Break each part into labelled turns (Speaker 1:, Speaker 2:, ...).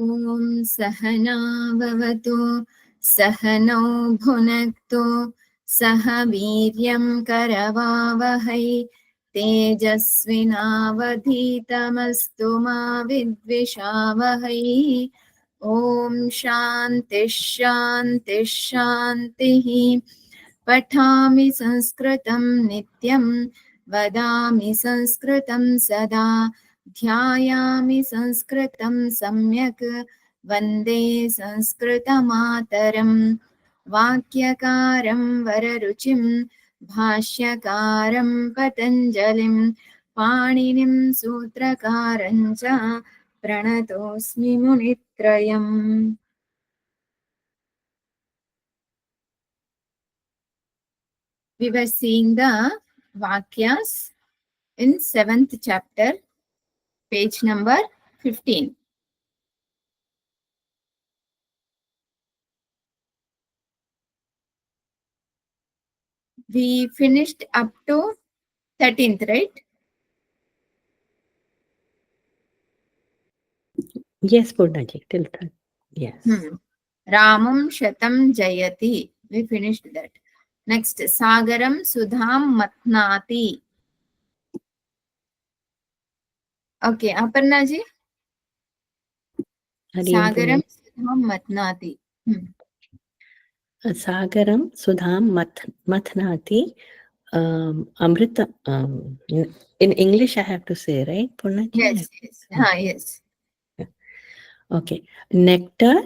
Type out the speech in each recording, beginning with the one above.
Speaker 1: ॐ सहनाववतु सहनौ भुनक्तु सह वीर्यं करवावहै तेजस्विनावधीतमस्तु मा विद्विषावहै। ॐ शान्तिः शान्तिः शान्तिः। पठामि संस्कृतं नित्यं वदामि संस्कृतं सदा ध्यायामि संस्कृतं सम्यक् वन्दे संस्कृतमातरम्। वाक्यकारं वररुचिं भाष्यकारं पतञ्जलिं पाणिनिं सूत्रकारं च प्रणतोऽस्मि मुनित्रयम्। We were seeing the Vakyas in 7th chapter, page number 15. We finished up to 13th, right?
Speaker 2: Yes, Purnaji, till that. Yes.
Speaker 1: Ramam Shatam Jayati. We finished that. Next, Sagaram Sudham Matnati. Okay, Aparna ji. Sagaram Sudham Matnati.
Speaker 2: Sagaram Sudham Mathnati. Amrita. In English, I have to say, right, Purnaji?
Speaker 1: Yes, yes. Yes.
Speaker 2: Okay. Nectar.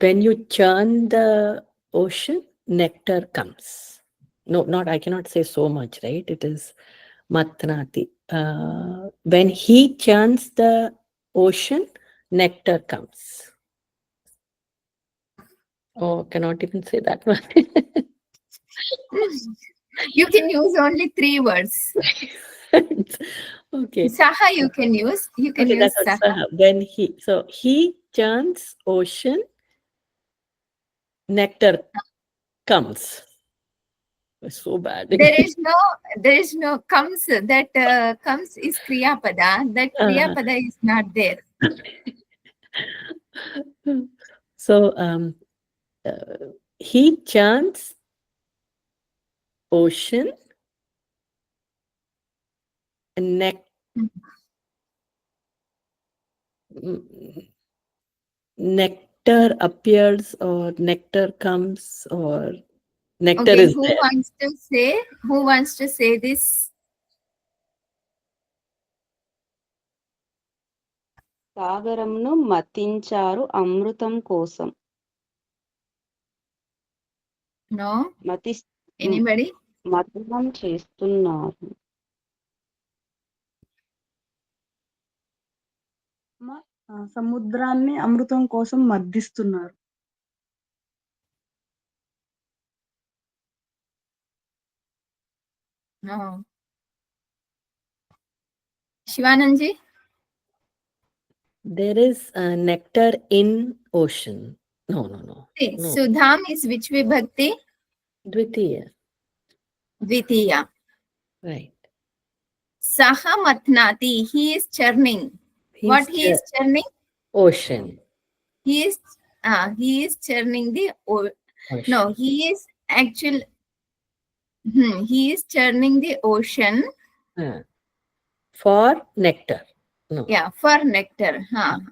Speaker 2: When you churn the ocean, nectar comes. No, I cannot say so much, right? It is Matnati. When he churns the ocean, nectar comes. Oh, cannot even say that one.
Speaker 1: You can use only 3 words.
Speaker 2: Okay.
Speaker 1: Saha you can use. You can use Saha.
Speaker 2: When he churns ocean, nectar comes. It's so bad.
Speaker 1: There is no comes. That comes is Kriya Pada. That Kriya Pada is not there.
Speaker 2: So he churns ocean, nectar appears, or nectar comes, or nectar is
Speaker 1: who
Speaker 2: there.
Speaker 1: Who wants to say this?
Speaker 3: సాగరంను మతించారు అమృతం కోసం.
Speaker 1: No. Anybody?
Speaker 3: మతనం చేస్తున్నారు.
Speaker 4: సముద్రాన్ని అమృతం కోసం మద్దిస్తున్నారు.
Speaker 1: No. Shivananji?
Speaker 2: There is nectar in ocean. No.
Speaker 1: Sudham is which vibhakti?
Speaker 2: Dvitiya. Right.
Speaker 1: Saha Matnati. He is churning. What he is churning?
Speaker 2: Ocean.
Speaker 1: He is churning the ocean. No, he is churning the ocean
Speaker 2: for nectar. No.
Speaker 1: Yeah, for nectar.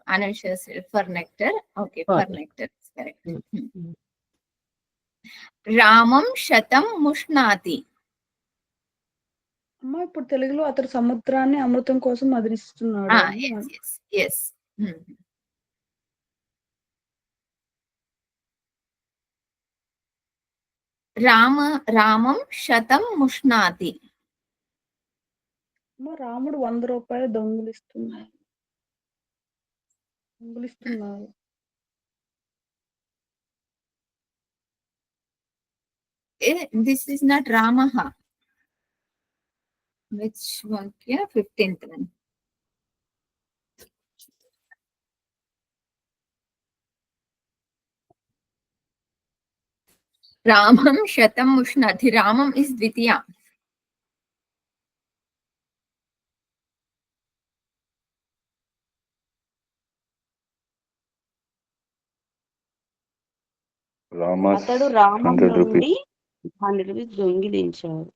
Speaker 1: Anusha said for nectar. Okay, for nectar is correct. Ramam Shatam Mushnati.
Speaker 4: అమ్మ ఇప్పుడు తెలుగులో అతడు సముద్రాన్ని అమృతం కోసం మదిరిస్తున్నాడు.
Speaker 1: Yes. Ramam Shatam Mushnati.
Speaker 4: రాముడు 100 రూపాయలు దొంగిలిస్తున్నారు.
Speaker 1: This is not Ramaha. Which one? Yeah, 15th one. Ramam Shatam Mushnati. Ramam is Dvitiya.
Speaker 5: Rama's
Speaker 3: అతడు రామం
Speaker 5: 100 rupees.
Speaker 3: నుండి 100 rupees దొంగిలించాడు.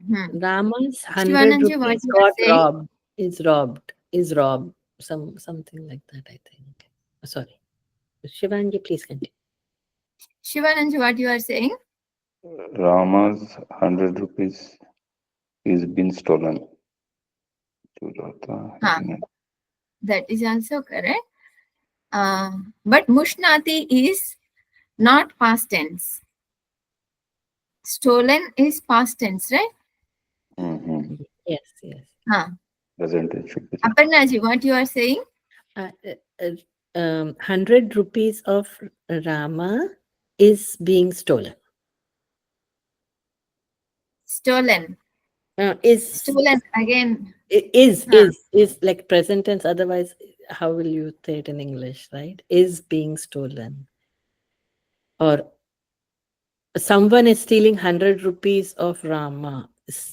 Speaker 1: Hmm.
Speaker 2: Rama's 100
Speaker 1: Shivananji, what
Speaker 2: rupees
Speaker 1: you are
Speaker 2: got
Speaker 1: saying?
Speaker 2: robbed, is robbed. Something like that, I think. Sorry. Shivanji, please continue.
Speaker 1: Shivananji, what you are saying?
Speaker 5: Rama's 100 rupees is been stolen.
Speaker 1: Huh. That is also correct. But Mushnati is not past tense. Stolen is past tense, right?
Speaker 5: Mhm.
Speaker 2: Yes.
Speaker 1: Huh.
Speaker 5: Present it should be.
Speaker 1: Aparnaji, what you are saying?
Speaker 2: 100 rupees of Rama is being stolen.
Speaker 1: Stolen.
Speaker 2: Is
Speaker 1: Stolen again.
Speaker 2: is like present tense. Otherwise, how will you say it in English, right? Is being stolen. Or someone is stealing 100 rupees of Rama. It's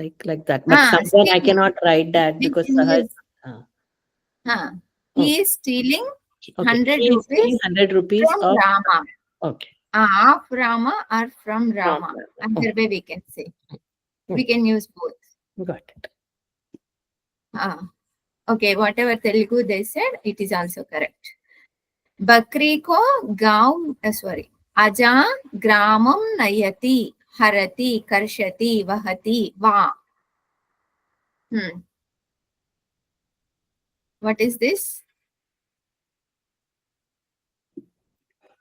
Speaker 2: like that. But someone, I
Speaker 1: stealing.
Speaker 2: cannot write that
Speaker 1: We
Speaker 2: because
Speaker 1: can
Speaker 2: Sahaj.
Speaker 1: use- He is stealing 100
Speaker 2: He is
Speaker 1: rupees
Speaker 2: stealing 100 rupees
Speaker 1: from
Speaker 2: of
Speaker 1: Rama.
Speaker 2: Okay.
Speaker 1: Of Rama or from Rama.
Speaker 2: Rama.
Speaker 1: Either way we can say.
Speaker 2: Hmm.
Speaker 1: We can use both.
Speaker 2: Got it.
Speaker 1: Okay, whatever Telugu they said, it is also correct. Bakri ko gav, sorry. Aja gramam nayati, harati, karshati, vahati, va. What is this?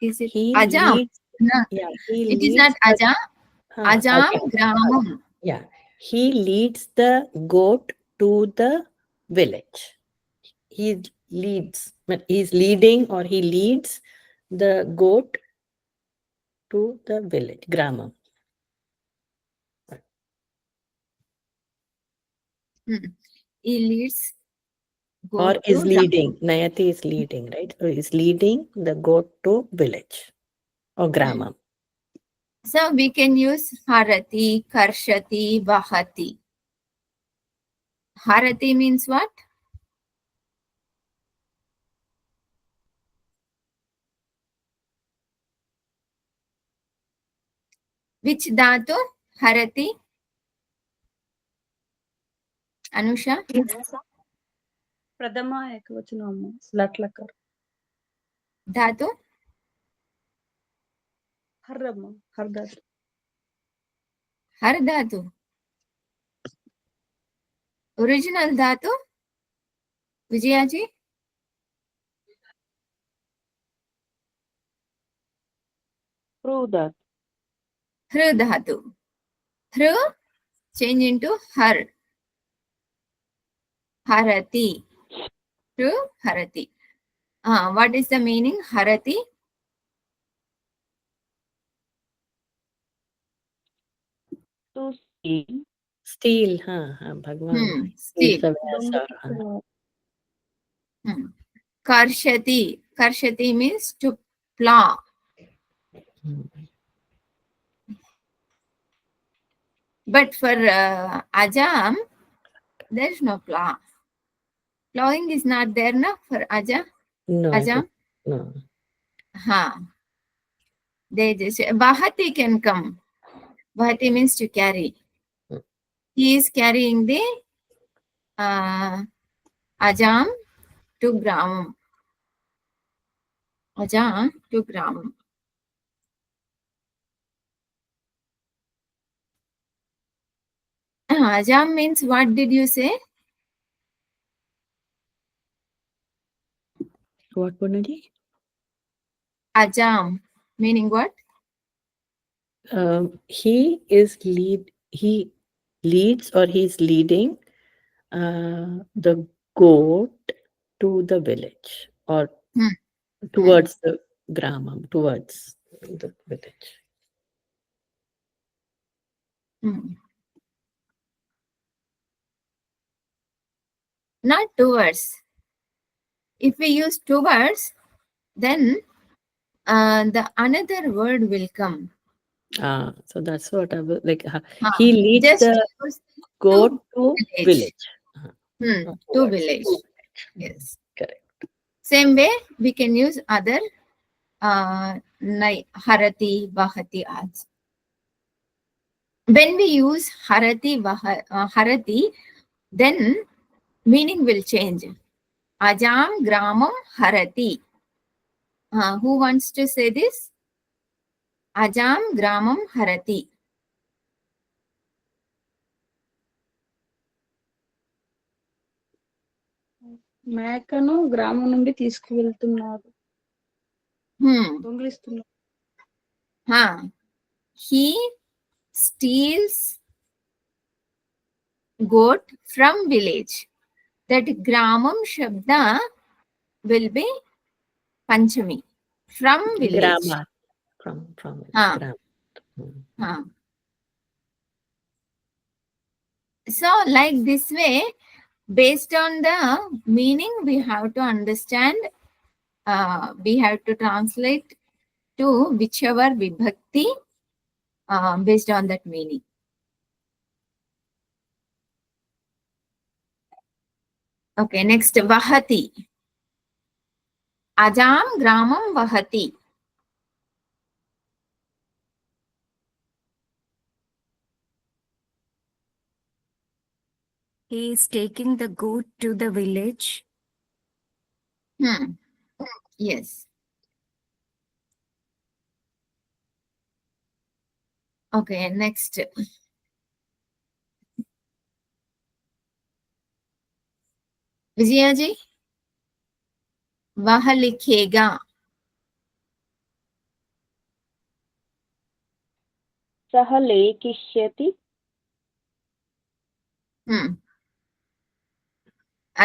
Speaker 1: Is it
Speaker 2: He
Speaker 1: Ajam?
Speaker 2: leads.
Speaker 1: No,
Speaker 2: Yeah, he
Speaker 1: it is
Speaker 2: leads
Speaker 1: not
Speaker 2: the-
Speaker 1: Aja. Ajam
Speaker 2: okay.
Speaker 1: gramam.
Speaker 2: Yeah, he leads the goat to the village. He leads, but he's leading or he leads the goat to the village, Gramam.
Speaker 1: He leads goat
Speaker 2: Or is
Speaker 1: to
Speaker 2: leading. Nayati is leading, right? So he's leading the goat to village or Gramam.
Speaker 1: So we can use harati, karshati, vahati. Harati means what? Which dhatu? Harati? Anusha?
Speaker 4: ప్రథమ ఏకవచనము లట్లకర్
Speaker 1: Dhatu?
Speaker 4: హర్రమ్మ హర్దాత్
Speaker 1: Har dhatu. Original dhatu? Vijayaji?
Speaker 3: Prove that.
Speaker 1: Hru dhatu. Hru change into har. Harati. Hru harati. What is the meaning? Harati?
Speaker 3: To steal.
Speaker 2: Steal, Bhagwan.
Speaker 1: Steal. Karshati. Karshati means to plow. But for Ajam, there is no plow. Plowing is not there, no, for Aja?
Speaker 2: No.
Speaker 1: Ajam?
Speaker 2: No.
Speaker 1: They just Vahati can come. Vahati means to carry. He is carrying the Ajam to Gramam. Ajam to Gramam. Ajam means what did you say?
Speaker 2: What, Punadi?
Speaker 1: Ajam meaning what?
Speaker 2: He leads or he's leading the goat to the village or towards the Gramam, towards the village.
Speaker 1: Not towards. If we use towards, then the another word will come.
Speaker 2: So that's what I was like. He leads
Speaker 1: Just
Speaker 2: the goat to village.
Speaker 1: To village. Yes.
Speaker 2: Correct.
Speaker 1: Same way, we can use other harati, vahati also. When we use harati, harati, then meaning will change. Ajam gramam harati. Who wants to say this? Ajam gramam harati.
Speaker 4: మేకను గ్రామం నుండి తీసుకువెళ్తున్నారు, దొంగిలిస్తున్నారు.
Speaker 1: He steals goat from village. That gramam shabda will be Panchami. From village.
Speaker 2: Grama. From
Speaker 1: Ah.
Speaker 2: gram.
Speaker 1: So like this way, based on the meaning, we have to understand, we have to translate to whichever vibhakti based on that meaning. Okay, next vahati. Ajam gramam vahati.
Speaker 6: He is taking the goat to the village.
Speaker 1: Yes. Okay, next. Vijaya ji, वह लिखेगा.
Speaker 3: सः लेखिष्यति.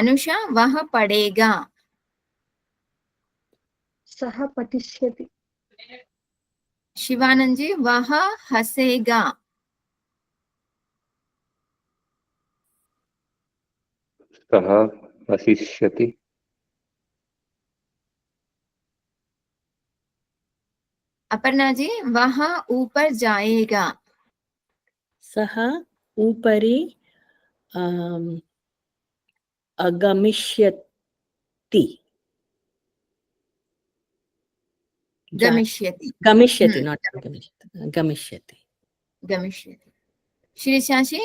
Speaker 1: अनुषा, वह पढ़ेगा.
Speaker 4: సహ పఠిష్యతి.
Speaker 1: शिवानंद जी, वह हंसेगा.
Speaker 5: सः हसिष्यति.
Speaker 1: अपर्णा जी, वह ऊपर जाएगा.
Speaker 2: सः उपरि अगमिष्यति.
Speaker 1: गमिष्यति.
Speaker 2: गमिष्यति, not गमिष्यति. गमिष्यति.
Speaker 1: गमिष्यति. श्री शाशी,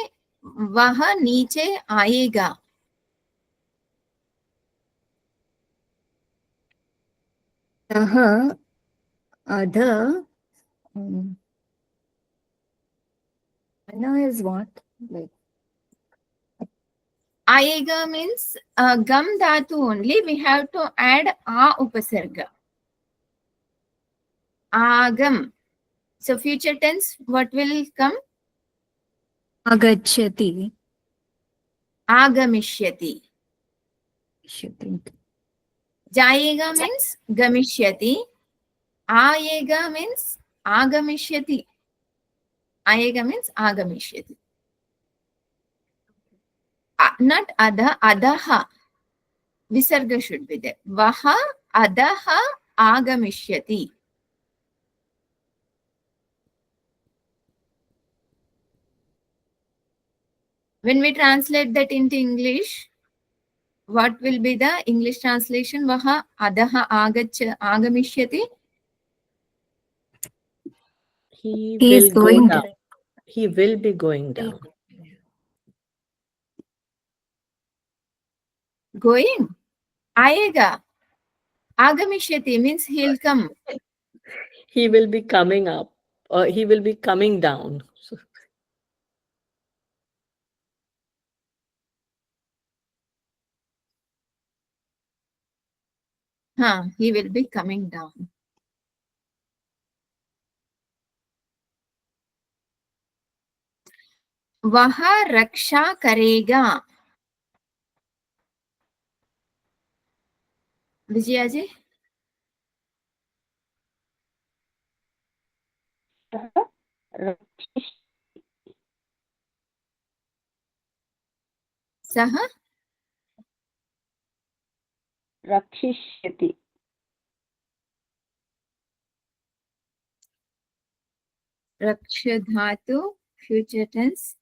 Speaker 1: वह नीचे आएगा.
Speaker 6: सः अध is what? Like
Speaker 1: आएगा means gam dhatu only. We have to add a upasarga. Agam. So future tense, what will come?
Speaker 6: agachyati.
Speaker 1: Agamishyati. Jayega means gamishyati. Aayega means agamishyati. Aayega means agamishyati. Not adha, adaha. Visarga should be there. Vaha adaha agamishyati. When we translate that into English, what will be the English translation? Vaha adaha agamishyati.
Speaker 2: He
Speaker 6: is
Speaker 2: will go
Speaker 6: going
Speaker 2: down. He will be going down.
Speaker 1: Going. Aayega. Agamishyati means he'll come.
Speaker 2: He will be coming up, or he will be coming down.
Speaker 1: He will be coming down. वह रक्षा करेगा. विजया जी,
Speaker 3: सः
Speaker 1: सः
Speaker 3: रक्षिष्यति.
Speaker 1: रक्ष धातु future tense.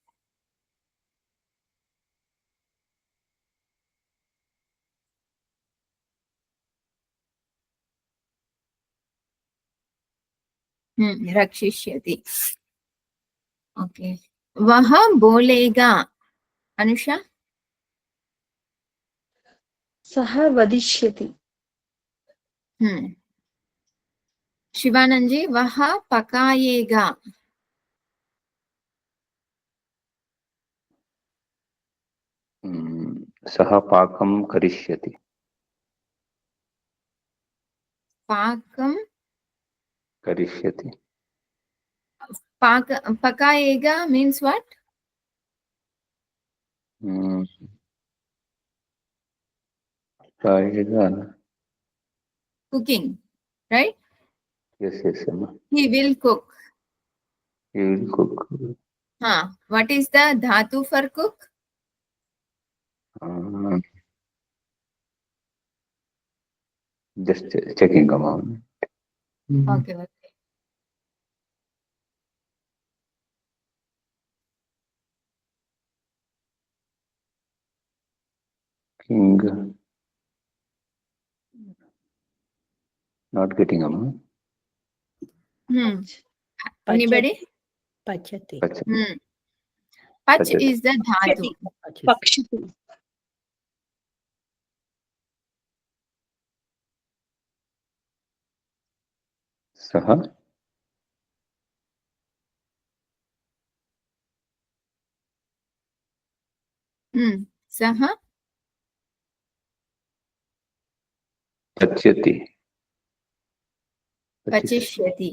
Speaker 1: रक्षिष्यति. Okay. वह बोलेगा. अनुषा.
Speaker 4: सः वदिष्यति.
Speaker 1: शिवानंद जी. वह पकाएगा.
Speaker 5: सः पाकं करिष्यति.
Speaker 1: पाकं
Speaker 5: करिष्यति.
Speaker 1: पकाएगा means what?
Speaker 5: पकाएगा.
Speaker 1: Cooking, right?
Speaker 5: Yes, Emma.
Speaker 1: He will cook.
Speaker 5: He will cook.
Speaker 1: What is the dhatu for cook?
Speaker 5: Just checking amount.
Speaker 1: Okay.
Speaker 5: King. Not getting amount.
Speaker 1: Anybody?
Speaker 2: Pachati.
Speaker 1: Pach is the dhatu.
Speaker 4: पक्षति.
Speaker 5: सः
Speaker 1: सः
Speaker 5: पच्यति.
Speaker 1: पचिष्यति.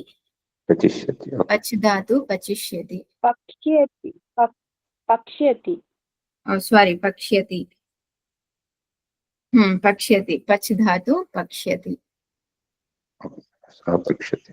Speaker 5: पचिष्यति.
Speaker 1: पच धातु पचिष्यति.
Speaker 3: पक्ष्यति. पक्ष्यति.
Speaker 1: Sorry पक्ष्यति. पक्ष्यति. पच धातु पक्ष्यति.
Speaker 5: सः पक्ष्यति.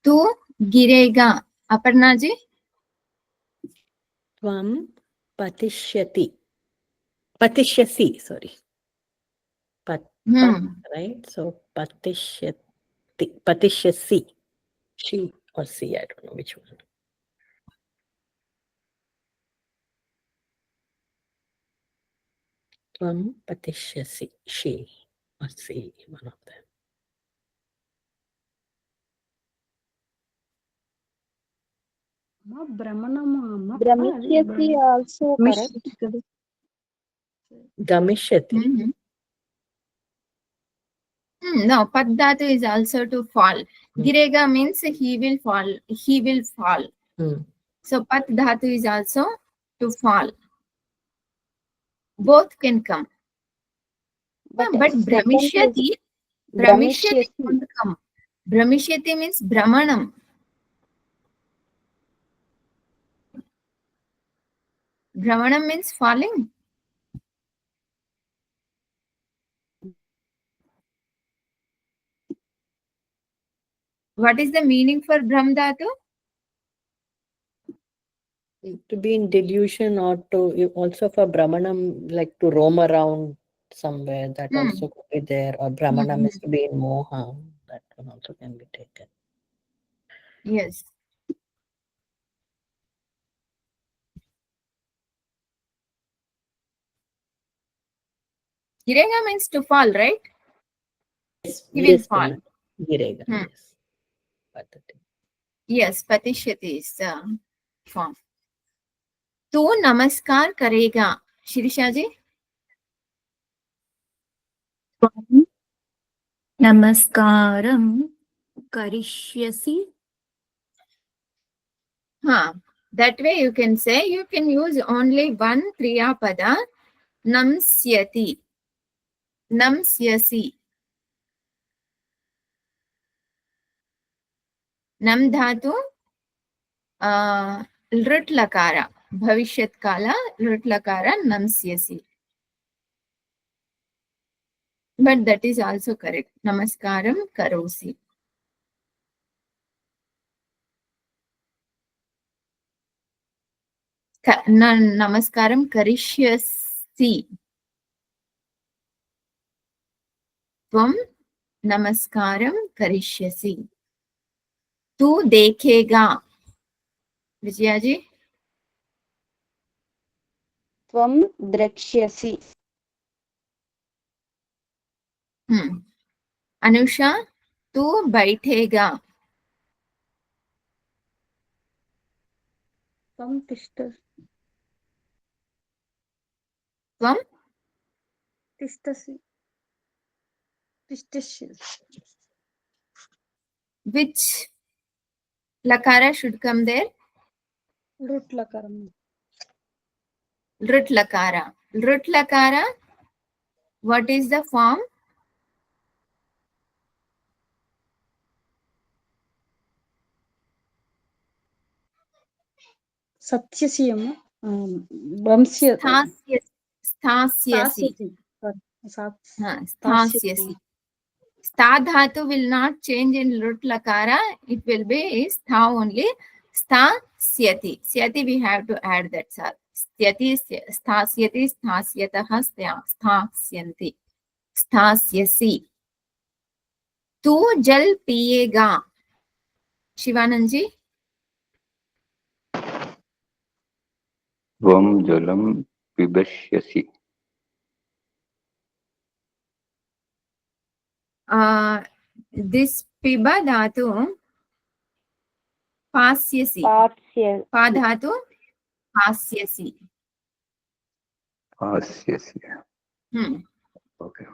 Speaker 1: तू गिरेगा. अपर्णा जी.
Speaker 2: त्वं पतिष्यति. Patishyasi, sorry. Right? So patishyasi. She or she, I don't know which one. Tvam patishyasi. She or she, one of them.
Speaker 3: Brahmishyati also correct.
Speaker 2: Gamishyati.
Speaker 1: No, pad dhatu is also to fall. Girega means he will fall. He will fall. So pat dhatu is also to fall. Both can come. But brahmishyati won't come. Brahmishyati means brahmanam. Brahmanam means falling. What is the meaning for Brahm Dhatu?
Speaker 2: To be in delusion, or to also for Brahmanam, like to roam around somewhere, that also could be there. Or Brahmanam is to be in moha, that one also can be taken.
Speaker 1: Yes. Girega means to fall, right?
Speaker 2: Yes,
Speaker 1: He will fall.
Speaker 2: Girega, yes. Patati.
Speaker 1: Yes, patishyati is the form. तू नमस्कार करेगा. शिरीषा जी.
Speaker 6: नमस्कारं करिष्यसि.
Speaker 1: That way you can say, you can use only one kriya pada. Namsyati. Namsyasi. Nam dhatu lrit lakara. Bhavishyat kala lrit lakara namsyasi. But that is also correct. Namaskaram karosi. Namaskaram karishyasi. Tvam namaskaram karishyasi. Tu dekhega. Vijaya ji.
Speaker 3: त्वं द्रक्ष्यसि
Speaker 1: Anusha, tu baithega.
Speaker 4: त्वं
Speaker 1: Tvam
Speaker 4: तिष्ठसि तिष्ठसि
Speaker 1: which lakara should come there?
Speaker 4: लृट् लकारं
Speaker 1: Lrit lakara. Lrit lakara, what is the form?
Speaker 4: सत्यसि वंश्य
Speaker 1: Sthasyasi.
Speaker 4: स्थास्यति
Speaker 1: Sthasyasi. Stha dhatu will not change in Lut lakara. It will be stha only. Stha syati. Syati we have to add that. Syati, sthasyati, sthasyataha, sthasyanti. Sthasyasi. Tu jal piyega. Shivananji.
Speaker 5: त्वं जलं पिबष्यसि
Speaker 1: This piba dhatu pasyasi.
Speaker 3: पास्यसि
Speaker 1: Pa dhatu pasyasi.
Speaker 5: हास्यसि
Speaker 1: Hmm.
Speaker 5: Okay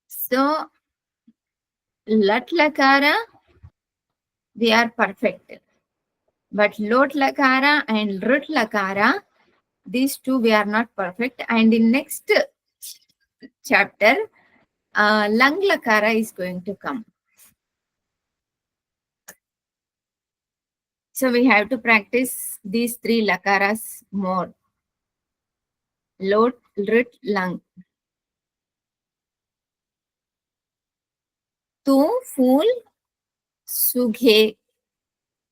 Speaker 1: So, lat lakara, they are perfect. But lot lakara and rut lakara, these two we are not perfect. And in next chapter, lang lakara is going to come. So we have to practice these three lakaras more. Lot, rut, lang. Tu, fool, sughe.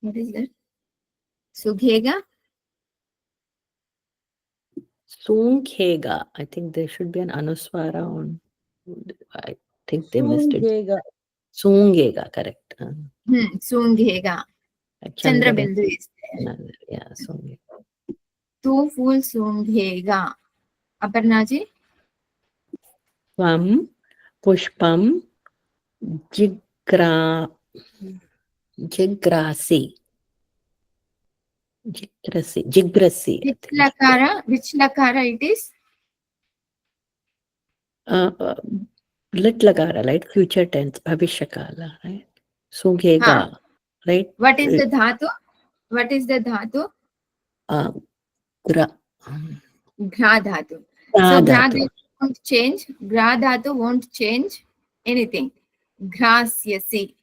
Speaker 1: What is that? Sughega?
Speaker 2: Sunghega. I think there should be an anuswara on. I think they missed it.
Speaker 4: वेग
Speaker 2: Sunghega, correct.
Speaker 1: Sunghega. Chandra Bindu is there.
Speaker 2: Yeah, Sunghega.
Speaker 1: Tu, fool, sunghega. Aparna ji?
Speaker 2: Tvam pushpam jigrasi. Jigrasi.
Speaker 1: Which lakara it is?
Speaker 2: Lit lagara, right? Future tense, bhavishakala, right? Sunghega, right?
Speaker 1: What is the dhatu? What is the dhatu?
Speaker 2: Gra.
Speaker 1: Ghra dhatu.
Speaker 2: Ah,
Speaker 1: So ghra
Speaker 2: dhatu.
Speaker 1: dhatu won't change. Ghra dhatu won't change anything. Ghasyasi.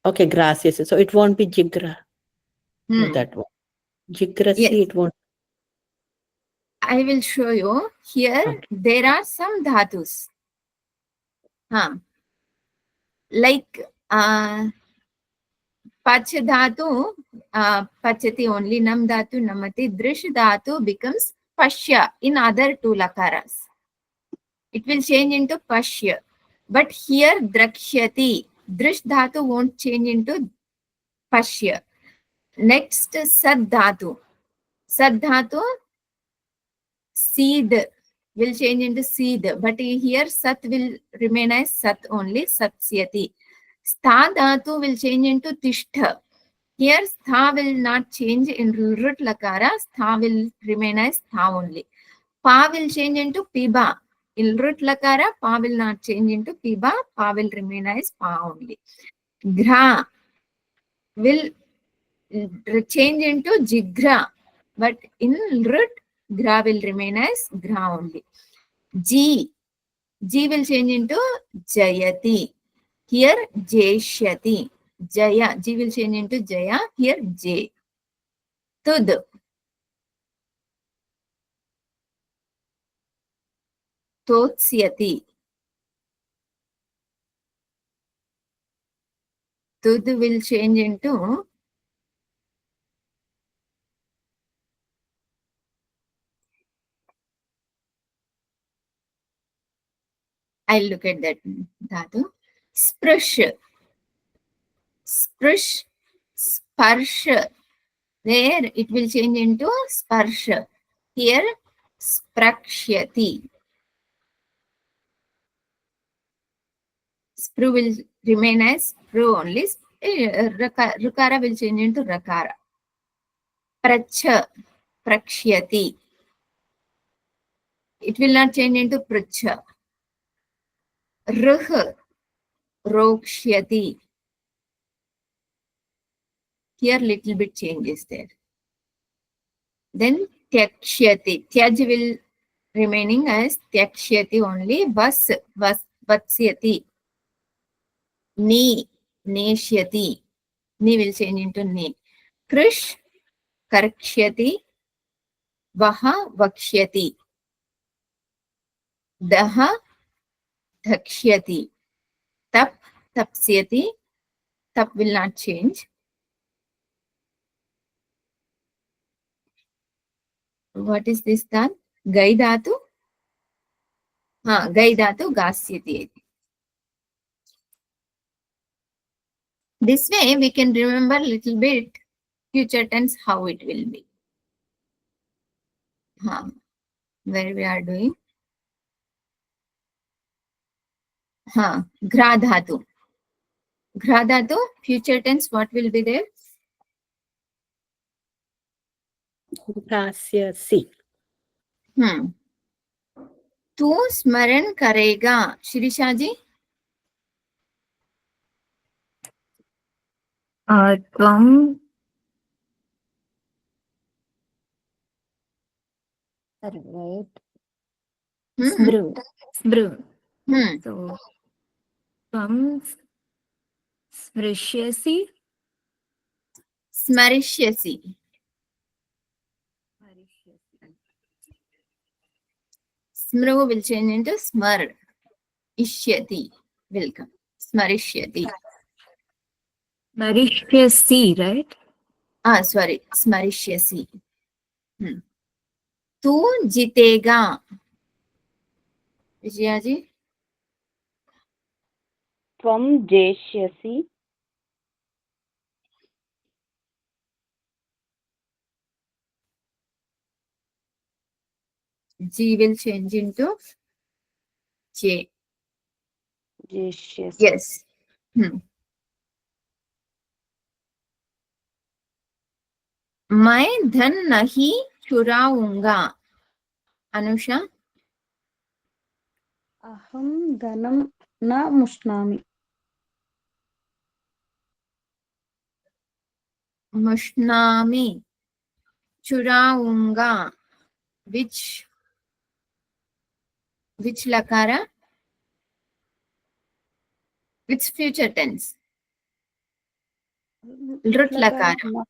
Speaker 2: Okay, gracias. So it won't be jigra. That one. Jigrasi,
Speaker 1: Yes.
Speaker 2: it won't.
Speaker 1: I will show you. Here
Speaker 2: Okay.
Speaker 1: there are some dhatus. Like pach dhatu, pachati only, nam dhatu, namati. Drish dhatu becomes pashya in other two lakaras. It will change into pashya. But here drakshyati, drish dhatu won't change into pashya. Next sad dhatu. Sad dhatu, seed will change into seed. But here sat will remain as sat only, satsyati. Stha dhatu will change into tishtha. Here stha will not change in rut lakara. Stha will remain as stha only. Pa will change into piba. In rut lakara, pa will not change into piba. Pa will remain as pa only. Ghra will change into jigra. But in rut, ghra will remain as ghra only. Ji G will change into Jayati. Here Jeshyati. Jaya. G will change into Jaya. Here J. Tud. Totsyati. Tud will change into I'll look at that dhatu. Sprush. Sprush. Sparsh. There it will change into Sparsh. Here Sprakshyati. Spru will remain as Spru only. Rukara will change into Rakara. Pracha. Prakshyati. It will not change into Pracha. Ruh. Rokshyati. Here little bit change is there. Then Tyakshyati. Tyaj will remaining as Tyakshyati only. Vatsyati. Ni. Neshyati. Ni will change into Ni. Krish. Karkshyati. Vaha. Vakshyati. Daha. Dhakshyati. Tap. Tapsyati. Tap will not change. What is this done? Gai dhatu? Gai dhatu gasyati. This way we can remember little bit future tense how it will be. Where we are doing? Gra dhatu. Gra dhatu, future tense, what will be there?
Speaker 2: Grasyasi.
Speaker 1: तू स्मरण करेगा शिरीषा जी
Speaker 6: त्वं right स्मृ so त्वं स्मृष्यसि
Speaker 1: स्मरिष्यसि स्मृ will change into smar ishyati will come smarishyati
Speaker 6: स्मरिष्यसि right
Speaker 1: sorry स्मरिष्यसि तू जीतेगा विजया जी
Speaker 3: त्वं जेष्यसि
Speaker 1: G will change into J.
Speaker 3: जेष्यसि
Speaker 1: Yes. मैं धन नहीं चुराऊंगा अनुषा
Speaker 4: अहं धनं न मुष्णामि
Speaker 1: मुष्णामि चुराऊंगा which lakara which future tense lut lakara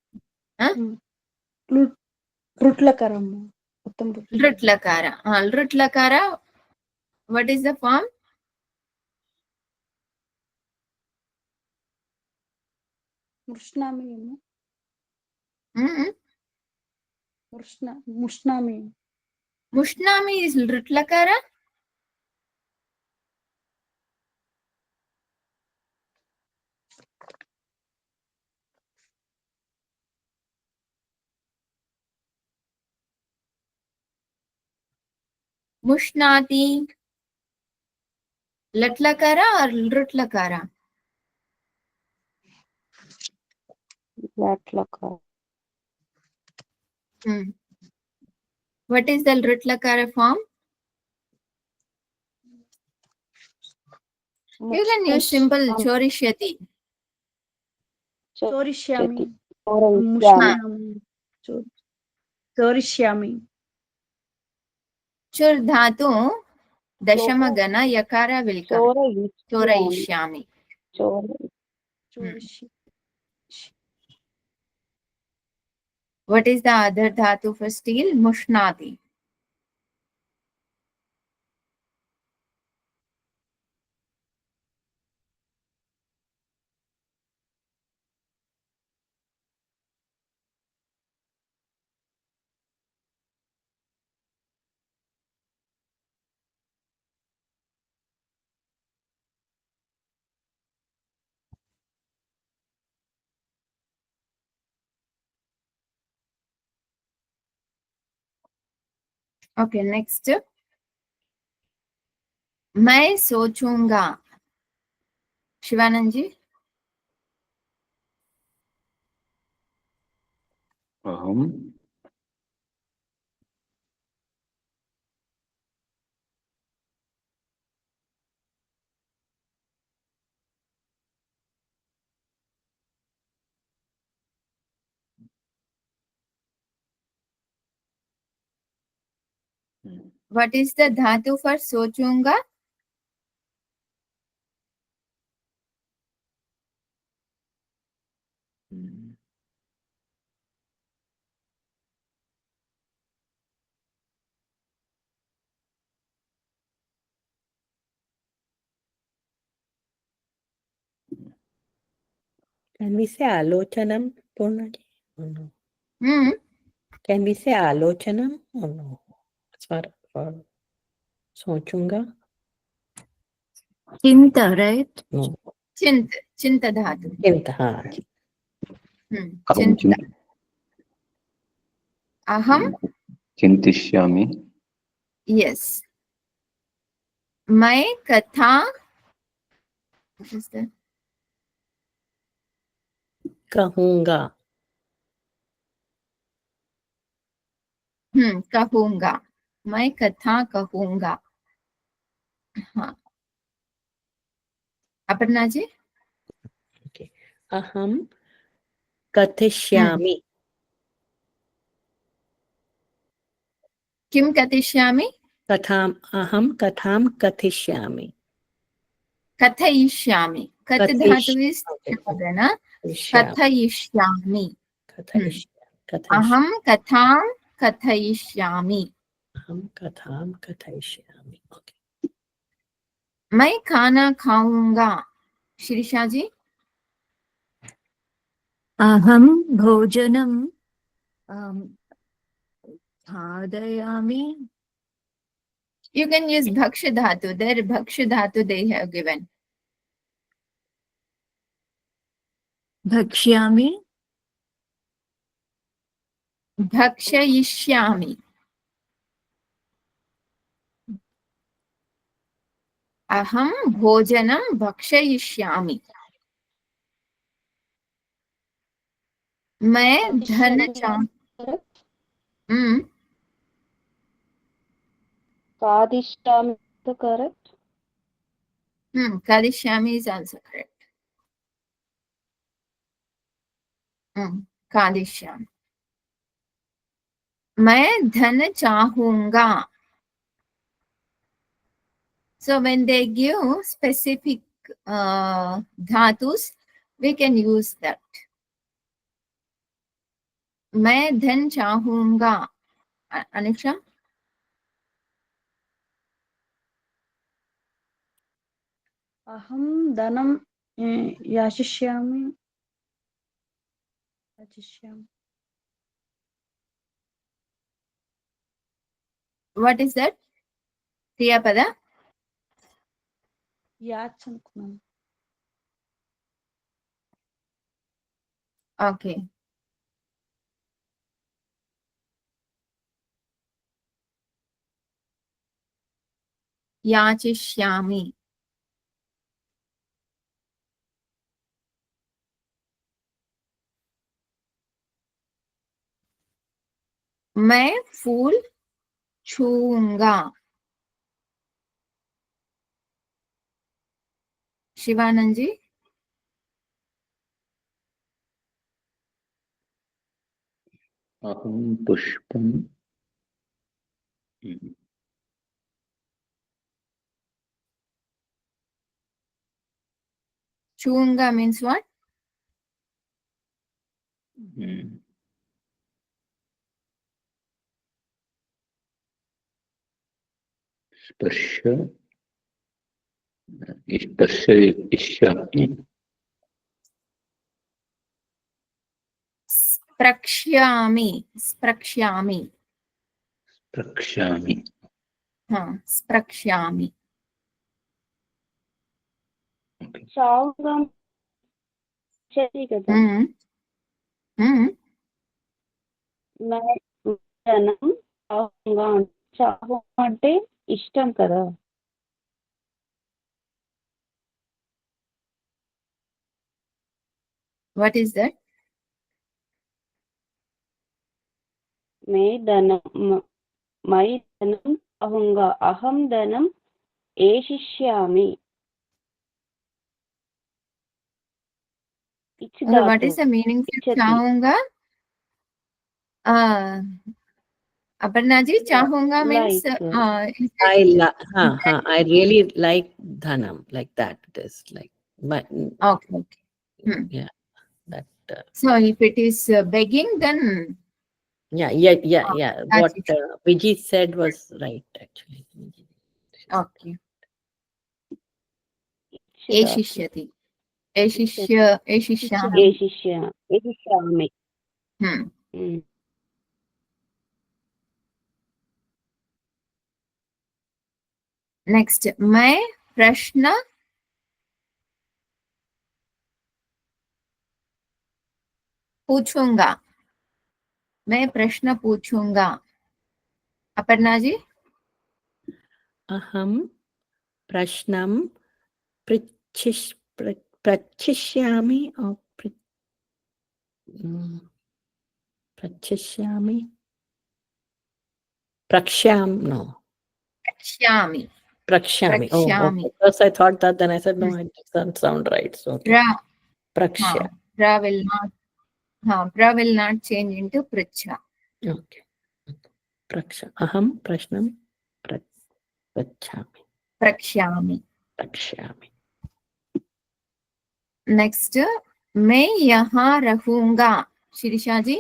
Speaker 4: ऋट्लकारम् उत्तम
Speaker 1: lut lakara what is the form
Speaker 4: मुष्णामि
Speaker 1: मुष्णामि is lut lakara मुष्णाति lut lakara or lut lakara
Speaker 3: लाट्लकार
Speaker 1: what is the lut lakara form you can use simple chorishyati
Speaker 4: चोरिष्यामि
Speaker 3: चोरयिष्यामि
Speaker 4: चोरिष्यामि
Speaker 1: चुर धातु दशमगण यकार will come.
Speaker 3: चोरयिष्यामि
Speaker 1: चोरयिष्यामि.
Speaker 3: चोर
Speaker 4: चोरिष्य
Speaker 1: What is the other dhatu for steal? Mushnati. Okay, next. मैं सोचूंगा. शिवानंद जी.
Speaker 5: अहम
Speaker 1: What is the dhatu for सोचूंगा?
Speaker 2: Can we say Alochanam, Purnaji? Or no?
Speaker 1: Hmm.
Speaker 2: Can we say Alochanam or no? As for Sochunga?
Speaker 6: Chinta, right?
Speaker 2: No.
Speaker 1: चिंत धातु.
Speaker 2: Chinta, हाँ.
Speaker 5: अहम
Speaker 1: चिंत. अहम.
Speaker 5: चिंतिष्यामि.
Speaker 1: Yes. मैं कथा. What is that?
Speaker 2: Kahunga.
Speaker 1: कहूंगा. मैं कथा कहूंगा. हाँ. Aparna ji.
Speaker 2: Okay. Aham Kathishyami.
Speaker 1: किम कथिष्यामि?
Speaker 2: Aham Katham Kathishyami.
Speaker 1: कथयिष्यामि. कथ धातु is ना. कथयिष्यामि. अहम कथां कथयिष्यामि.
Speaker 2: Aham Katham Kathishyami. Okay.
Speaker 1: मैं खाना खाऊंगा. Shirisha ji.
Speaker 6: Aham bhojanam khadayami.
Speaker 1: You can use bhaksha dhatu. There bhaksha dhatu they have given.
Speaker 6: Bhakshyami.
Speaker 1: भक्षयिष्यामि. अहम भोजनं भक्षयिष्यामि. मैं धन
Speaker 3: खादिष्यामि correct.
Speaker 1: खादिष्यामि is also correct. खादिष्यामि. मैं धन चाहूंगा. So when they give specific dhatus, we can use that. मैं धन चाहूंगा. अनिक्षा.
Speaker 4: अहं धनं याचिष्यामि.
Speaker 1: What is that? क्रियापद.
Speaker 4: याचनुकुणम्.
Speaker 1: Okay. याचिष्यामि. मैं फूल छूंगा. शिवानंद जी.
Speaker 5: अहम पुष्पम
Speaker 1: Chunga means what?
Speaker 5: Hmm. Sparsha. Sparsha ishyami.
Speaker 1: Sprakshyami. Sprakshyami.
Speaker 5: Prakshami.
Speaker 1: Sprakshyami.
Speaker 3: చావుగా చది కదా ధనం చావుగా చావు అంటే ఇష్టం కదా.
Speaker 1: What is that?
Speaker 3: మై ధనం చావుగా అహం ధనం ఏషిష్యామి.
Speaker 1: What is the meaning of chahunga? Aparna ji, chahunga means
Speaker 2: I really like dhanam, like that. It is like
Speaker 1: okay.
Speaker 2: Yeah, that.
Speaker 1: So if it is begging, then
Speaker 2: Yeah.
Speaker 1: that's
Speaker 2: What
Speaker 1: it.
Speaker 2: Vijay said was right, actually.
Speaker 1: Okay. Eshishyati. Eshishyami.
Speaker 3: ఏషిష్యామి.
Speaker 1: Next, मैं प्रश्न पूछूंगा. मैं प्रश्न पूछूंगा. Aparna ji.
Speaker 2: Aham prashnam prachishyami or prachishyami. Prakshyam, no.
Speaker 1: Prakshyami.
Speaker 2: Prakshami. Oh,
Speaker 1: Prakshami.
Speaker 2: okay. First I thought that, then I said, no, it doesn't sound right. So, okay. Prakshya.
Speaker 1: Pra will not change into pracha.
Speaker 2: Okay. Praksha. Aham prashnam prachyami.
Speaker 1: Prakshyami.
Speaker 2: Prakshyami.
Speaker 1: Next, मैं यहाँ रहूंगा. Shirisha ji.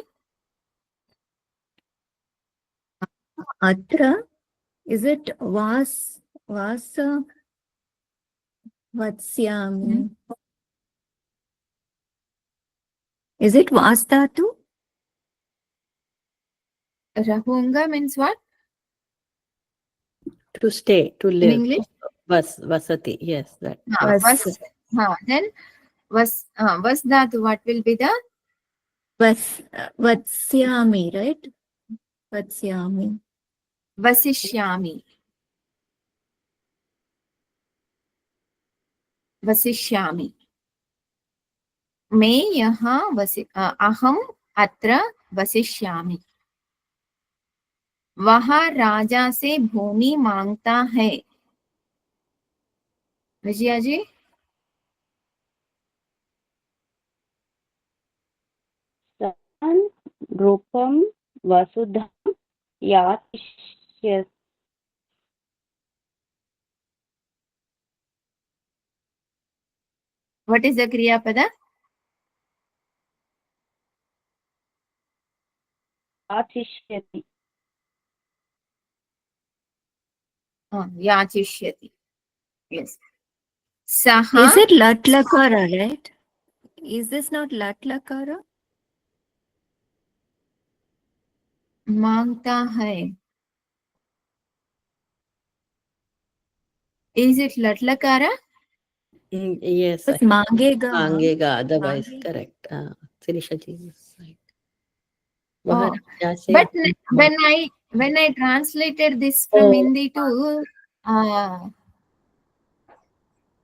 Speaker 6: Atra, is it Vatsyami? Is it Vastatu?
Speaker 1: Rahunga means what?
Speaker 2: To stay, to live.
Speaker 1: In English?
Speaker 2: Vasati, yes. That.
Speaker 1: Then was dhatu, what will be the?
Speaker 6: Vatsyami, right? Vatsyami.
Speaker 1: Vasishyami. Vasishyami. मैं यहाँ अहम अत्र वसिष्यामि. वह राजा से भूमि मांगता है. विजया जी.
Speaker 3: रूपम वसुधा यातिष्यति.
Speaker 1: What is the kriya pada?
Speaker 3: यातिष्यति.
Speaker 1: Yachishyati. Yes. Saha.
Speaker 6: Is it Latlakara, right? Is this not Latlakara?
Speaker 1: मांगता है. Is it latlakara?
Speaker 2: Yes.
Speaker 6: It's Mangega.
Speaker 2: Mangega, otherwise
Speaker 6: Mangega.
Speaker 2: correct. Sirisha ji is right.
Speaker 1: Oh, but when I translated this from Hindi to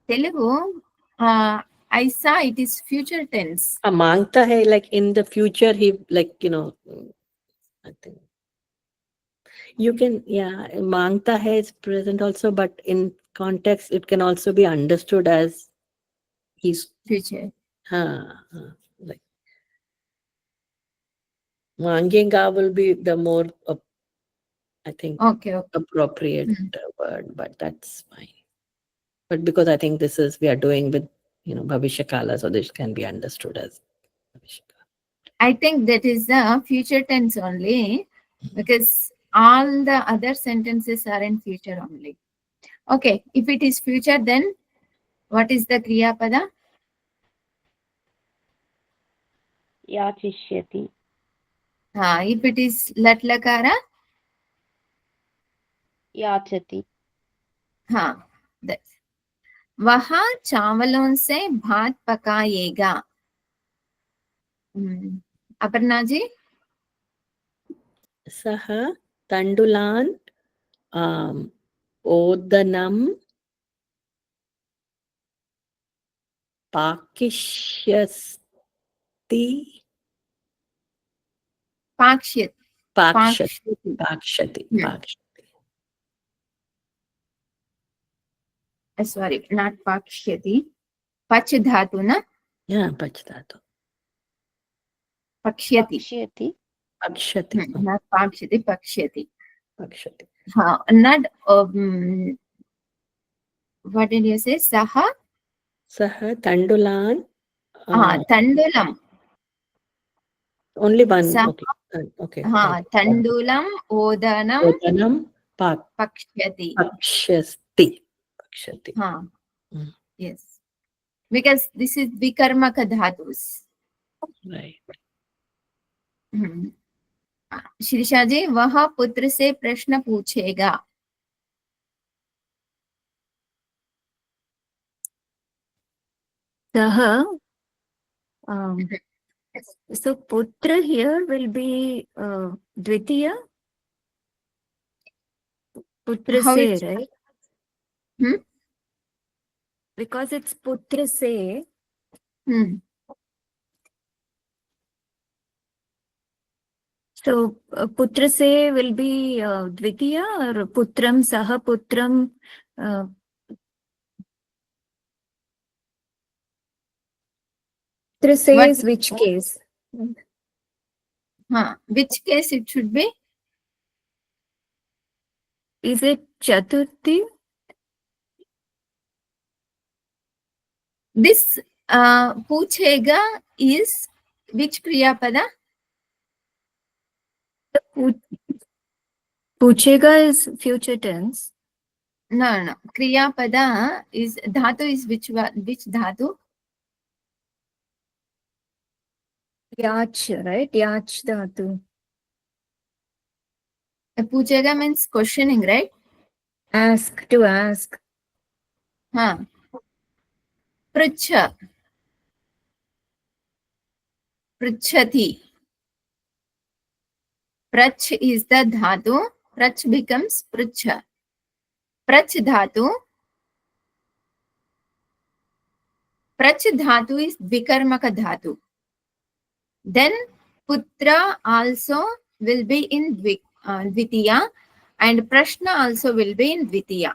Speaker 1: Telugu, I saw it is future tense.
Speaker 2: Mangta hai, like in the future, he like, I think. You can, mangta hai is present also, but in context, it can also be understood as he's
Speaker 1: Future.
Speaker 2: like mangenga will be the more, I think,
Speaker 1: Okay.
Speaker 2: appropriate word, but that's fine. But because I think we are doing with Bhavishya Kala, so this can be understood as Bhavishya Kala.
Speaker 1: I think that is the future tense only, because all the other sentences are in future only. Okay, if it is future, then what is the Kriya Pada?
Speaker 3: याचिष्यति
Speaker 1: If it is Lat Lakara,
Speaker 3: याचति
Speaker 1: हाँ, that's. वह चावलों से भात पकाएगा. Aparna ji.
Speaker 2: Saha Tandulan Odanam Pakishyasti
Speaker 1: Pakshyat.
Speaker 2: Pakshati
Speaker 1: Pakshati.
Speaker 2: Pakshati
Speaker 1: Hmm.
Speaker 2: Pakshati.
Speaker 1: Sorry, not Pakshyati. Pach dhatu na.
Speaker 2: Yeah, Pachdhatu.
Speaker 1: Pakshyati.
Speaker 3: पक्ष्यति
Speaker 2: Pakshati.
Speaker 1: Not Pakshyati, Pakshyati.
Speaker 2: Pakshati.
Speaker 1: Not, what did you say? Saha?
Speaker 2: Saha Tandulan.
Speaker 1: Tandulam.
Speaker 2: Only one.
Speaker 1: Saha.
Speaker 2: Okay.
Speaker 1: Tandulam, Odanam,
Speaker 2: Odanam
Speaker 1: Pakshyati.
Speaker 2: Pakshasti. Pakshati.
Speaker 1: Yes. Because this is Vikarmaka dhatus.
Speaker 2: Right.
Speaker 1: Shirisha ji, वह पुत्र से प्रश्न पूछेगा.
Speaker 6: Saha. So putra here will be Dvitiya. Putra
Speaker 1: How
Speaker 6: se,
Speaker 1: it's-
Speaker 6: right? Because it's putra se. So putra se will be Dvitiya, or putram saha putram. Putra se
Speaker 1: What-
Speaker 6: is which case?
Speaker 1: Which case it should be?
Speaker 6: Is it Chaturthi?
Speaker 1: This पूछेगा is which Kriya Pada?
Speaker 6: Puchega is future tense.
Speaker 1: No. Kriya Pada is dhatu is which dhatu?
Speaker 6: Yach, right? Yach dhatu.
Speaker 1: पूछेगा means questioning, right?
Speaker 6: Ask, to ask.
Speaker 1: पृच्छ. पृच्छति. Prach is the dhatu. Prach becomes prucha. Prach dhatu. Prach dhatu is vikarmaka dhatu. Then putra also will be in dvitiya, and prashna also will be in dvitiya.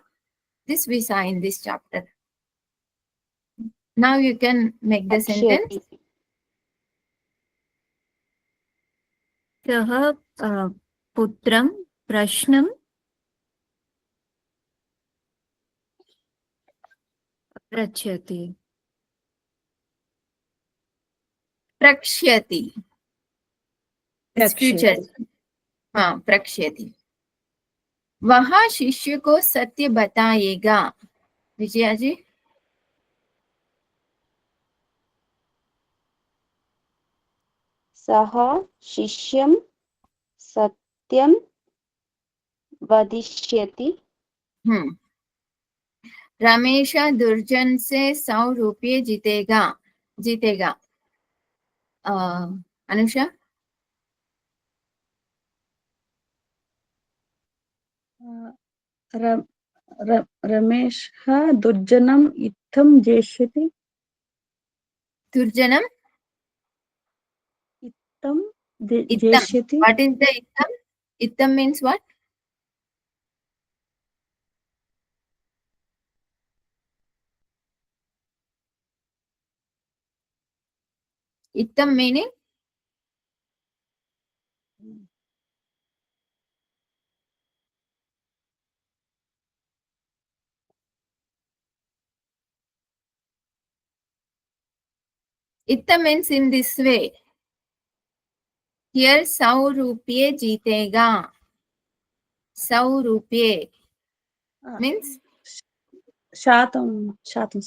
Speaker 1: This we saw in this chapter. Now you can make the sentence.
Speaker 3: पक्ष्यति
Speaker 6: Saha putram prashnam prachyati.
Speaker 1: Prakshyati. It's future. प्रक्ष्यति. वह शिष्य को सत्य बताएगा. विजया जी.
Speaker 3: सः शिष्यं सत्यं वदिष्यति
Speaker 1: रमेश दुर्जन से 100 रुपये जीतेगा. अनुषा.
Speaker 4: रमेशः दुर्जनम् इत्थं जेष्यति.
Speaker 1: दुर्जनम.
Speaker 4: इत्थं जेष्यति.
Speaker 1: What is the ittam? Ittam means what? Ittam meaning? Itta means in this way. Here 100 rupee jeetega. 100 rupee means
Speaker 4: శాతం సారీ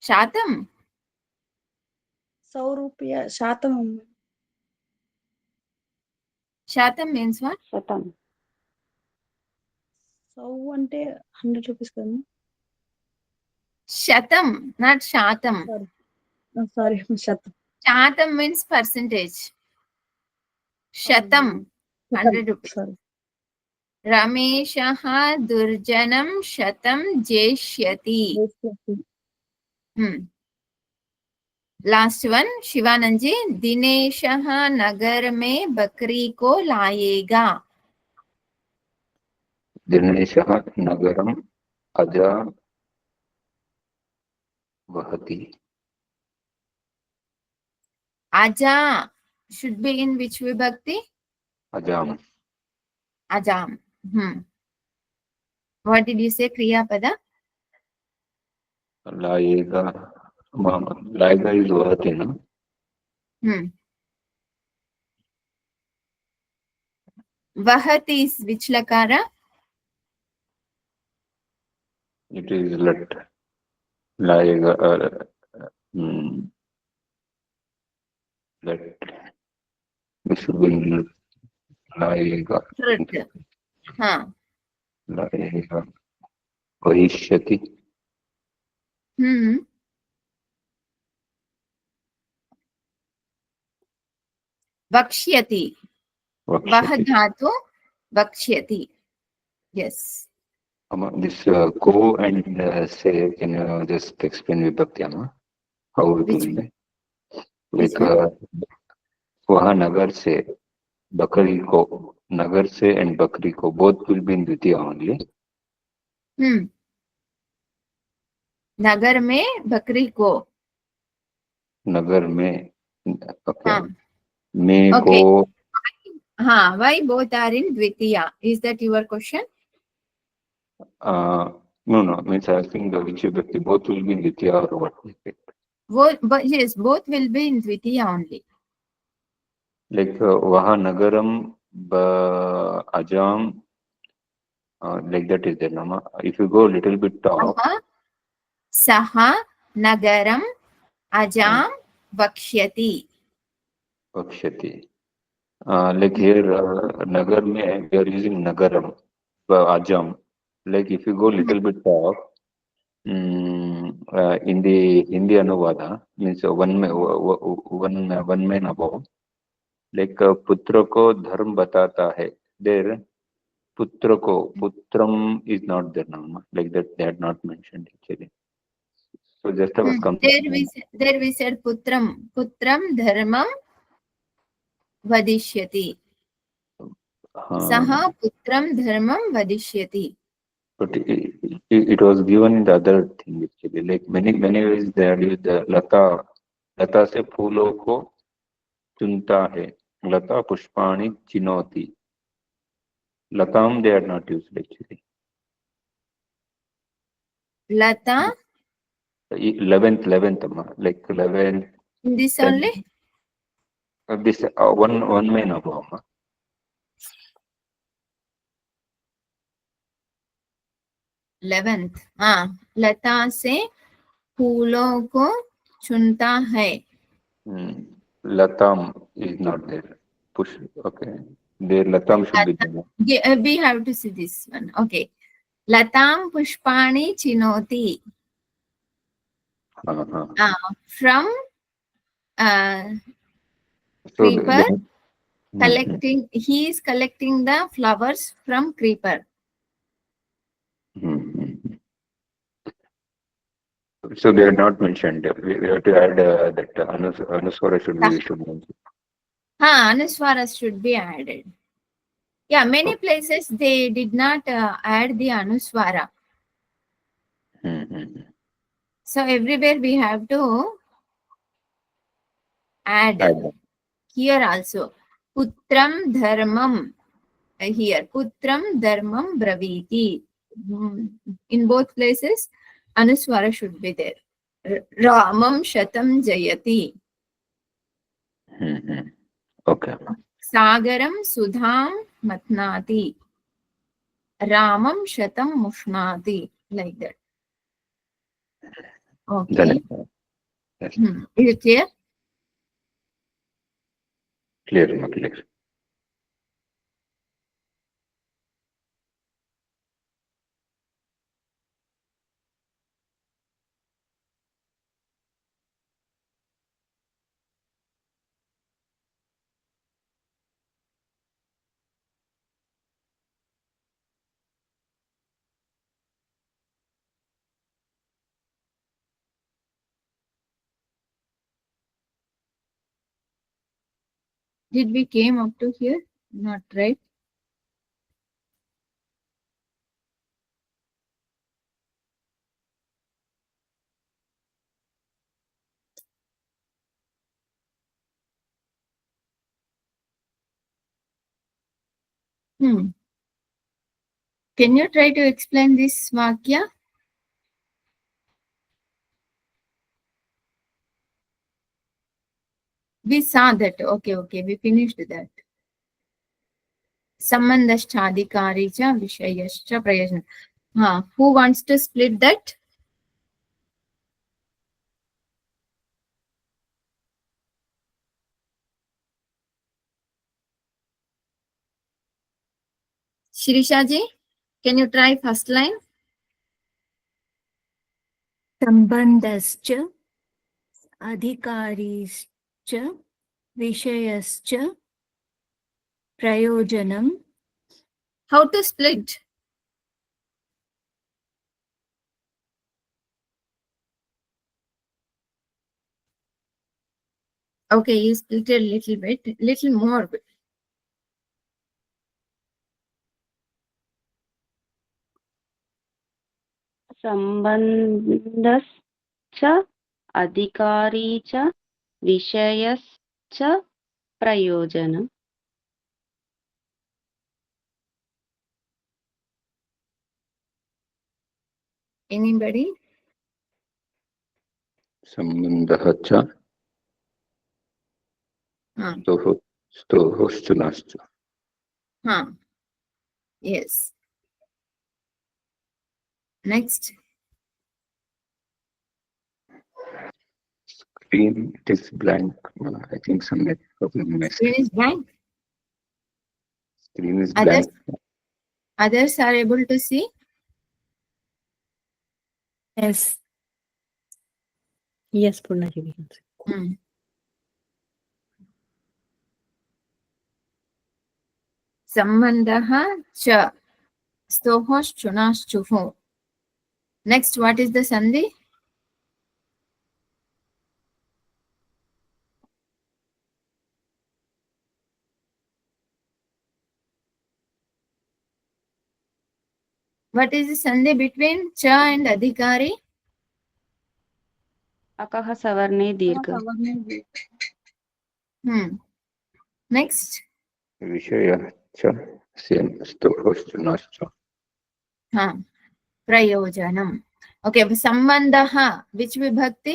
Speaker 1: shatam.
Speaker 4: 100 రూపాయ శాతం
Speaker 1: Shatam means what?
Speaker 3: శతం
Speaker 4: 100 అంటే 100 రూపీస్ కదా
Speaker 1: Shatam, not shatam.
Speaker 4: సారీ శాతం
Speaker 1: Shatam means percentage. Shatam, 100 rupees.
Speaker 4: Sorry
Speaker 1: Rameshah durjanam shatam jeshyati. Last one, Shivananji. Dineshah nagar mein bakri ko layega.
Speaker 5: दिनेशः नगरम् अजा वहति.
Speaker 1: Aja should be in which vibhakti?
Speaker 5: अजाम्.
Speaker 1: Ajam. What did you say, Kriya Pada?
Speaker 5: लाएगा. लाएगा is वहति ना.
Speaker 1: Vahati is which lakara?
Speaker 5: It is let. लाएगा. Let. This should be लाएगा.
Speaker 1: Trut.
Speaker 5: लाएगा. भविष्यति.
Speaker 1: Vakshyati.
Speaker 5: वक्ष्यति.
Speaker 1: Vahadhatu vakshyati. Yes.
Speaker 5: This go and say, can you just explain vibhakti, Amma? How it
Speaker 1: Which
Speaker 5: will be?
Speaker 1: Which
Speaker 5: Like वहाँ नगर से बकरी को, नगर से and बकरी को both will be in Dwitiya only.
Speaker 1: नगर में बकरी को.
Speaker 5: नगर में. Okay.
Speaker 1: हाँ.
Speaker 5: में
Speaker 1: Okay.
Speaker 5: को.
Speaker 1: हाँ, why both are in dvitiya? Is that your question?
Speaker 5: No, means I think the which vibhakti both will be in Dwitiya or what?
Speaker 1: But yes, both will be in dvitiya only.
Speaker 5: Like वहाँ नगरम अजाम, like that is there, Nama. If you go a little bit top.
Speaker 1: Saha nagaram ajam vakshyati.
Speaker 5: Vakshati. Like here, Nagar mein we are using Nagaram, Ajam. Like if you go little bit top, in the Hindi Anuvada, means one man above, like Putra ko dharm batata hai. There, Putra ko, Putram is not there now. Like that, they had not mentioned actually. So just have come.
Speaker 1: There we said putram dharmam vadishyati. Saha putram dharmam vadishyati.
Speaker 5: But it was given in the other thing actually. Like many ways they are used. Lata से फूलों को चुनता है. Lata पुष्पाणि चिनोति. Latam they are not used actually.
Speaker 1: Lata.
Speaker 5: 11th, like 11th.
Speaker 1: In this only?
Speaker 5: This one man above.
Speaker 1: 11th. लता से फूलों को चुनता है.
Speaker 5: Latam is not there. Push. Okay. There Latam should be there.
Speaker 1: We have to see this one. Okay. Latam pushpani chinoti. From creeper, collecting. He is collecting the flowers from creeper.
Speaker 5: So they are not mentioned. We have to add that Anuswara should be mentioned.
Speaker 1: Anuswaras should be added. Yeah, many places they did not add the Anuswara. So everywhere we have to add. Here also. Putram dharmam. Here. Putram dharmam braviti. In both places, Anuswara should be there. Ramam shatam jayati.
Speaker 5: Okay.
Speaker 1: Sagaram sudham matnati. Ramam shatam mushnati. Like that. Okay.
Speaker 5: Then yes.
Speaker 1: Is it clear?
Speaker 5: Clear, not clear.
Speaker 1: Did we came up to here? Not right. Can you try to explain this Vakya? We saw that. Okay. We finished that. Sambandhaschadhikari cha vishayascha prayojana. Who wants to split that? Shirisha ji, can you try first line?
Speaker 6: Sambandhascha adhikarischa vishayascha prayojanam.
Speaker 1: How to split? Okay, you split a little bit, little more.
Speaker 3: Sambandhascha adhikari cha vishayascha prayojanam.
Speaker 1: Anybody?
Speaker 5: Sambandhah cha stohoshchunascha.
Speaker 1: Yes. Next.
Speaker 5: Screen, it is blank. I think some problem in my
Speaker 1: Screen is blank.
Speaker 5: Screen is blank.
Speaker 1: Others are able to see?
Speaker 6: Yes.
Speaker 2: Yes, Purnaji, we can see.
Speaker 1: Sambandhaha cha stohoshchunaschuhu. Next, what is the sandhi? What is the sandhi between cha and adhikari?
Speaker 3: Akaha savarne dirgha.
Speaker 1: Next.
Speaker 5: Vishaya cha same stohoshchunascha.
Speaker 1: Prayojanam. Okay, sambandhaha, which vibhakti?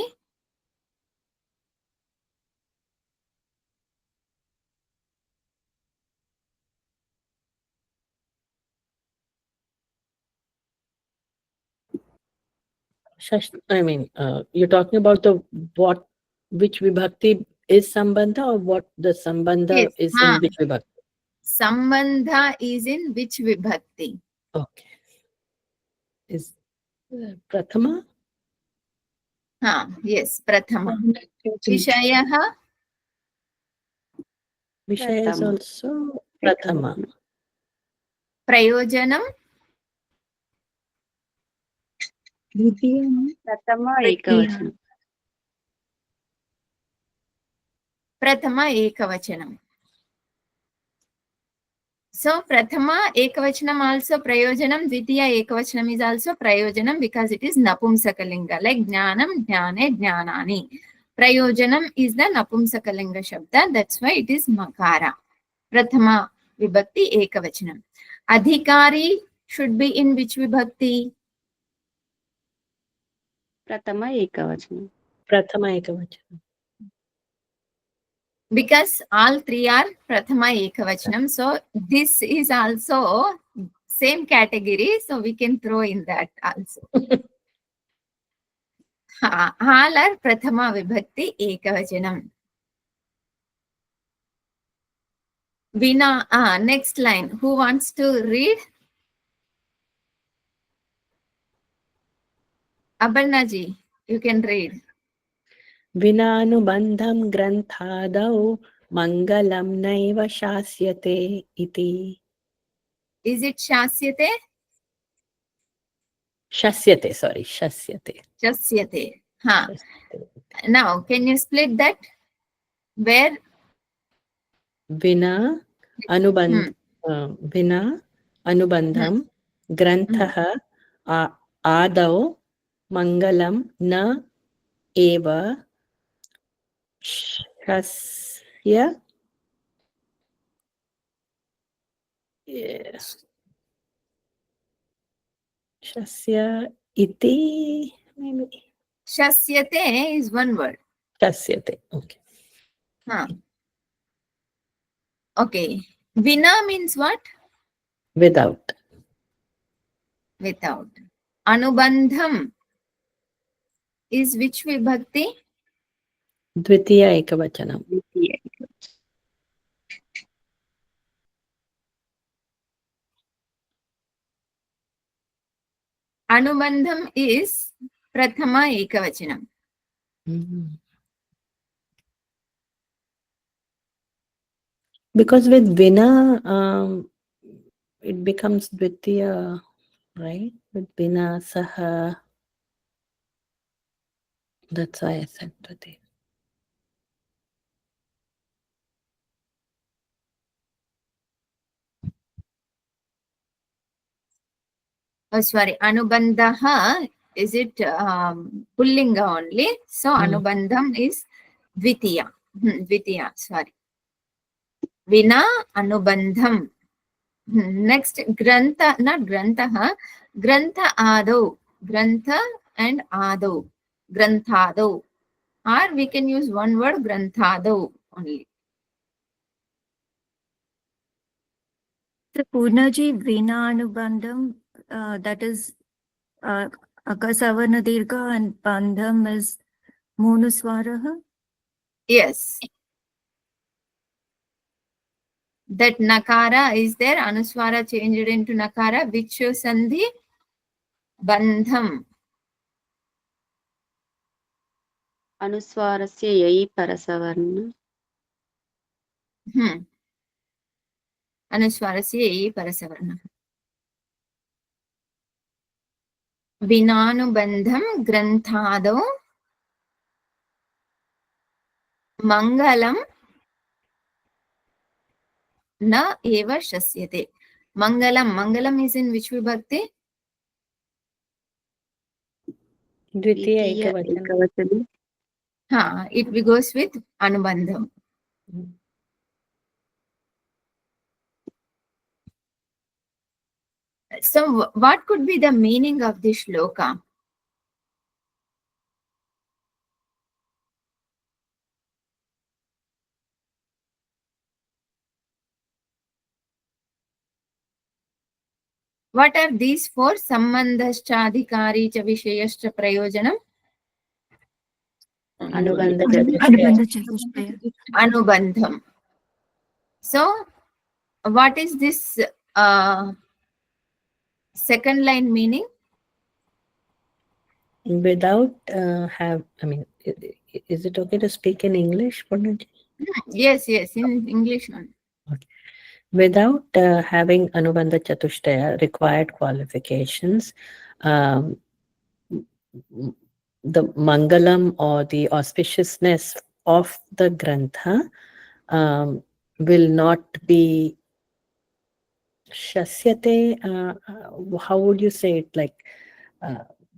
Speaker 2: You're talking about which vibhakti is sambandha, or what the sambandha
Speaker 1: Yes.
Speaker 2: is in which vibhakti?
Speaker 1: Sambandha is in which vibhakti?
Speaker 2: Okay. Is prathama?
Speaker 1: Yes, prathama. Vishayaha?
Speaker 2: Vishaya is
Speaker 3: Prathama.
Speaker 2: also prathama.
Speaker 1: Prayojanam?
Speaker 3: Pratama ekavachanam.
Speaker 1: Prathama ekavachanam. So, prathama ekavachanam also prayojanam, dvitiya ekavachanam is also prayojanam because it is napumsakalinga, like jnanam, jnane, jnanani. Prayojanam is the napumsakalinga shabda, that's why it is makara. Prathama vibhakti ekavachanam. Adhikari should be in which vibhakti?
Speaker 3: प्रथम एकवचनं
Speaker 2: Prathama ekavachanam.
Speaker 1: Because all three are Prathama Ekavachanam. So this is also same category. So we can throw in that also. All are Prathama Vibhakti Ekavachanam. Vina, next line. Who wants to read? Aparna ji, you can read.
Speaker 2: Vinanubandham granthadau mangalam naiva shasyate iti.
Speaker 1: Is it Shasyate?
Speaker 2: Shasyate, sorry, shasyate.
Speaker 1: Shasyate. Ha.
Speaker 2: Shasyate.
Speaker 1: Now, can you split that? Where?
Speaker 2: Vina anubandham granthaha adau mangalam na eva shasya shasya iti, maybe.
Speaker 1: Shasyate is one word.
Speaker 2: Shasyate, okay.
Speaker 1: Huh. Okay. Vina means what?
Speaker 2: Without.
Speaker 1: Without. Anubandham is which vibhakti?
Speaker 2: Dvitiya ekavachanam.
Speaker 3: द्वितीय
Speaker 1: Anubandham is Prathama Ekavachanam.
Speaker 2: Because with Vina, it becomes Dvitiya, right? With Vina, Saha. That's why I said Dvitiya.
Speaker 1: Oh, sorry. Anubandha, is it Pullinga only? So Anubandham is Dvitiya. Dvitiya, sorry. Vina Anubandham. Next, Grantha, not Grantha, Grantha Adau. Grantha and Adau. Granthadau. Or we can use one word, Granthadau only.
Speaker 6: So Purnaji, Vina-anubandham, that is Akasavarna Dirgha, and Bandham is Monuswaraha.
Speaker 1: Yes. That Nakara is there, Anuswara changed into Nakara, which shows Sandhi Bandham.
Speaker 3: अनुस्वारस्य यै परसवर्ण
Speaker 1: Anuswarasya Ei Parasavarna. Vinanubandham Granthadau Mangalam Na Eva Shasyate. Mangalam is in which vibhakti?
Speaker 2: Dvitiya
Speaker 3: द्वितीय
Speaker 2: ekavachanam.
Speaker 3: एकवचनं
Speaker 1: It goes with Anubandham. So what could be the meaning of this shloka? What are these four? Sambandhascha adhikari cha vishayascha prayojanam?
Speaker 2: Anubandha
Speaker 6: Anubandha Chatushtaya.
Speaker 1: Anubandham. So what is this second line meaning?
Speaker 2: Without is it okay to speak in English, Purnaji?
Speaker 1: Yes, in English one.
Speaker 2: Okay. Without having Anubandha Chatushtaya required qualifications, the Mangalam or the auspiciousness of the Grantha will not be Shasyate. How would you say it? Like,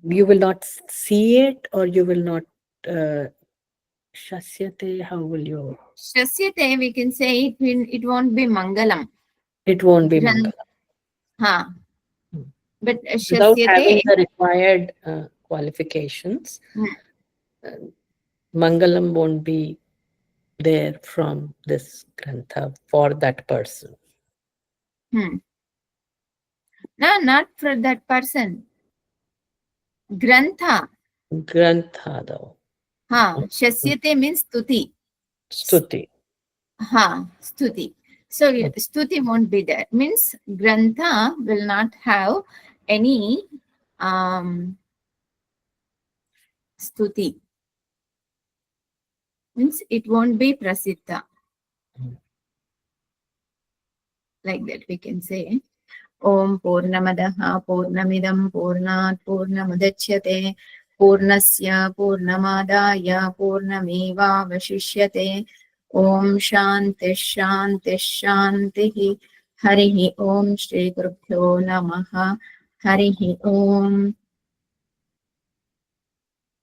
Speaker 2: you will not see it, or you will not Shasyate. How will you?
Speaker 1: Shasyate, we can say it won't be Mangalam.
Speaker 2: It won't be Mangalam.
Speaker 1: But
Speaker 2: Without having
Speaker 1: Shasyate,
Speaker 2: the required qualifications,
Speaker 1: Hmm.
Speaker 2: Mangalam won't be there from this grantha for that person.
Speaker 1: No, not for that person. Grantha.
Speaker 2: Grantha though.
Speaker 1: Shasyate means stuti.
Speaker 2: Stuti.
Speaker 1: Stuti. So
Speaker 2: Okay.
Speaker 1: stuti won't be there. Means grantha will not have any stuti. Means it won't be prasiddha. Like that we can say. Om Purnamadaha Purnamidam Purnat Purnamudachyate Purnasya Purnamadaya Purnameva Vashishyate Om Shanti Shanti Shanti Harihi Om Shri Gurubhyo Namaha Harihi Om